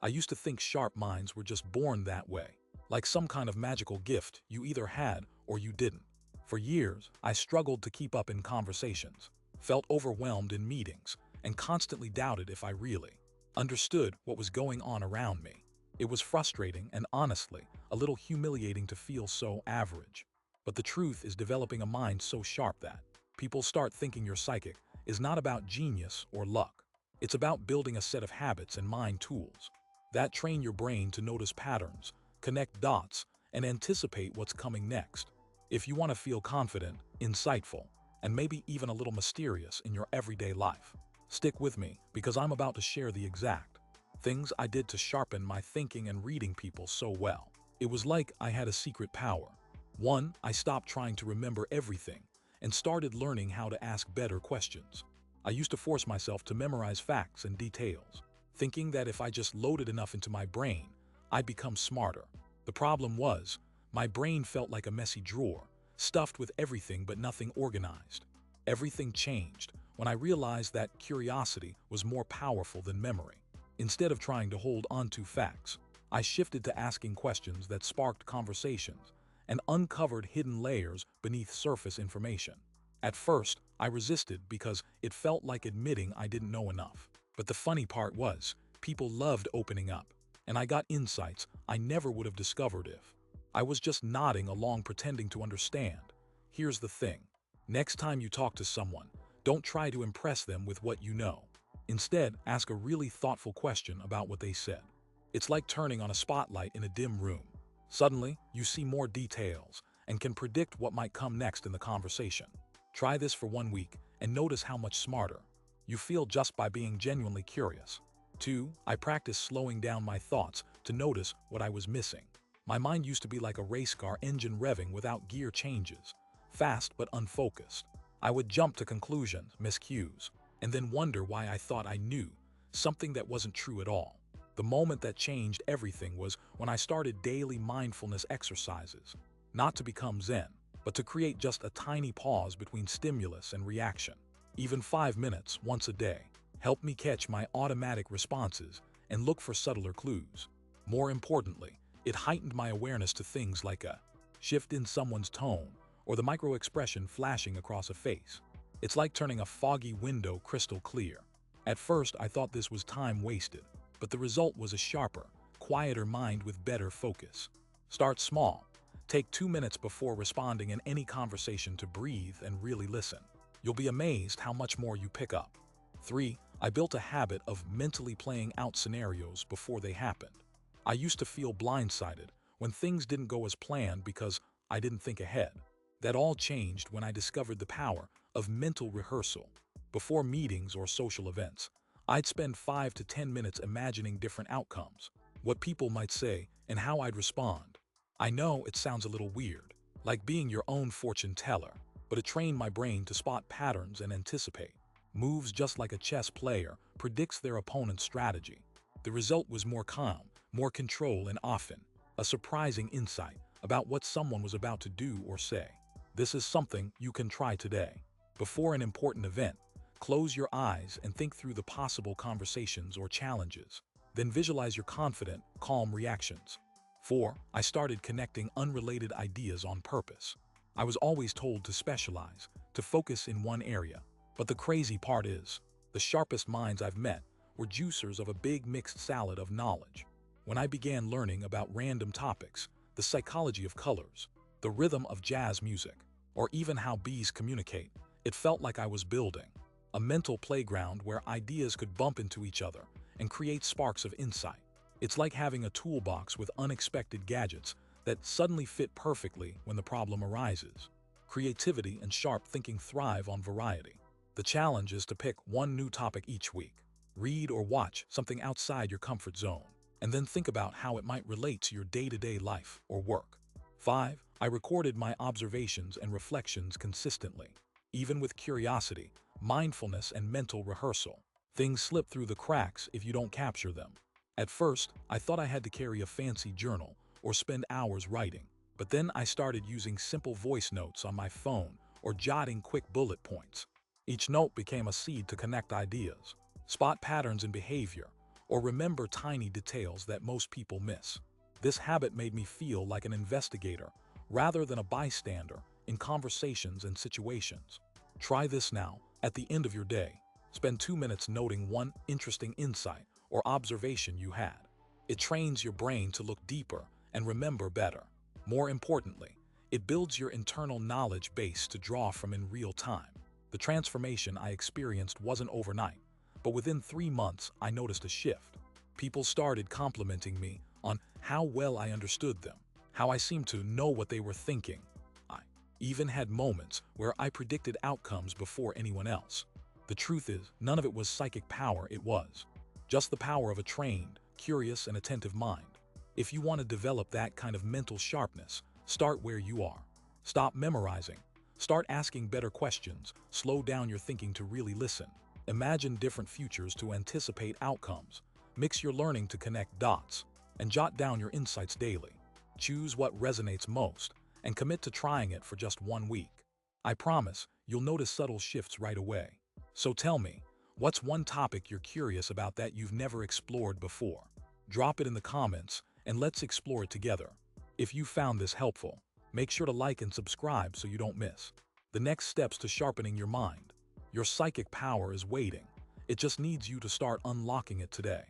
I used to think sharp minds were just born that way, like some kind of magical gift you either had or you didn't. For years, I struggled to keep up in conversations, felt overwhelmed in meetings, and constantly doubted if I really understood what was going on around me. It was frustrating and honestly, a little humiliating to feel so average. But the truth is developing a mind so sharp that people start thinking you're psychic is not about genius or luck. It's about building a set of habits and mind tools that train your brain to notice patterns, connect dots, and anticipate what's coming next. If you want to feel confident, insightful, and maybe even a little mysterious in your everyday life, stick with me because I'm about to share the exact things I did to sharpen my thinking and reading people so well. It was like I had a secret power. 1. I stopped trying to remember everything and started learning how to ask better questions. I used to force myself to memorize facts and details, thinking that if I just loaded enough into my brain, I'd become smarter. The problem was, my brain felt like a messy drawer, stuffed with everything but nothing organized. Everything changed when I realized that curiosity was more powerful than memory. Instead of trying to hold onto facts, I shifted to asking questions that sparked conversations and uncovered hidden layers beneath surface information. At first, I resisted because it felt like admitting I didn't know enough. But the funny part was, people loved opening up, and I got insights I never would have discovered if I was just nodding along pretending to understand. Here's the thing. Next time you talk to someone, don't try to impress them with what you know. Instead, ask a really thoughtful question about what they said. It's like turning on a spotlight in a dim room. Suddenly, you see more details and can predict what might come next in the conversation. Try this for 1 week and notice how much smarter you feel just by being genuinely curious. 2. I practiced slowing down my thoughts to notice what I was missing. My mind used to be like a race car engine revving without gear changes, fast but unfocused. I would jump to conclusions, miss cues, and then wonder why I thought I knew something that wasn't true at all. The moment that changed everything was when I started daily mindfulness exercises, not to become Zen, but to create just a tiny pause between stimulus and reaction. Even 5 minutes once a day helped me catch my automatic responses and look for subtler clues. More importantly, it heightened my awareness to things like a shift in someone's tone or the micro-expression flashing across a face. It's like turning a foggy window crystal clear. At first, I thought this was time wasted, but the result was a sharper, quieter mind with better focus. Start small. Take 2 minutes before responding in any conversation to breathe and really listen. You'll be amazed how much more you pick up. 3. I built a habit of mentally playing out scenarios before they happened. I used to feel blindsided when things didn't go as planned because I didn't think ahead. That all changed when I discovered the power of mental rehearsal. Before meetings or social events, I'd spend 5 to 10 minutes imagining different outcomes, what people might say, and how I'd respond. I know it sounds a little weird, like being your own fortune teller, but it trained my brain to spot patterns and anticipate moves just like a chess player predicts their opponent's strategy. The result was more calm, more control, and often a surprising insight about what someone was about to do or say. This is something you can try today. Before an important event, close your eyes and think through the possible conversations or challenges. Then visualize your confident, calm reactions. 4. I started connecting unrelated ideas on purpose. I was always told to specialize, to focus in one area. But the crazy part is, the sharpest minds I've met were juicers of a big mixed salad of knowledge. When I began learning about random topics, the psychology of colors, the rhythm of jazz music, or even how bees communicate, it felt like I was building a mental playground where ideas could bump into each other and create sparks of insight. It's like having a toolbox with unexpected gadgets that suddenly fit perfectly when the problem arises. Creativity and sharp thinking thrive on variety. The challenge is to pick one new topic each week. Read or watch something outside your comfort zone, and then think about how it might relate to your day-to-day life or work. 5. I recorded my observations and reflections consistently. Even with curiosity, mindfulness, and mental rehearsal, things slip through the cracks if you don't capture them. At first, I thought I had to carry a fancy journal or spend hours writing, but then I started using simple voice notes on my phone or jotting quick bullet points. Each note became a seed to connect ideas, spot patterns in behavior, or remember tiny details that most people miss. This habit made me feel like an investigator rather than a bystander in conversations and situations. Try this now. At the end of your day, spend 2 minutes noting one interesting insight or observation you had. It trains your brain to look deeper and remember better. More importantly, it builds your internal knowledge base to draw from in real time. The transformation I experienced wasn't overnight, but within 3 months I noticed a shift. People started complimenting me on how well I understood them, how I seemed to know what they were thinking. I even had moments where I predicted outcomes before anyone else. The truth is, none of it was psychic power, it was just the power of a trained, curious, and attentive mind. If you want to develop that kind of mental sharpness, start where you are. Stop memorizing. Start asking better questions. Slow down your thinking to really listen. Imagine different futures to anticipate outcomes. Mix your learning to connect dots, and jot down your insights daily. Choose what resonates most, and commit to trying it for just 1 week. I promise you'll notice subtle shifts right away. So tell me, what's one topic you're curious about that you've never explored before? Drop it in the comments, and let's explore it together. If you found this helpful, make sure to like and subscribe so you don't miss the next steps to sharpening your mind. Your psychic power is waiting. It just needs you to start unlocking it today.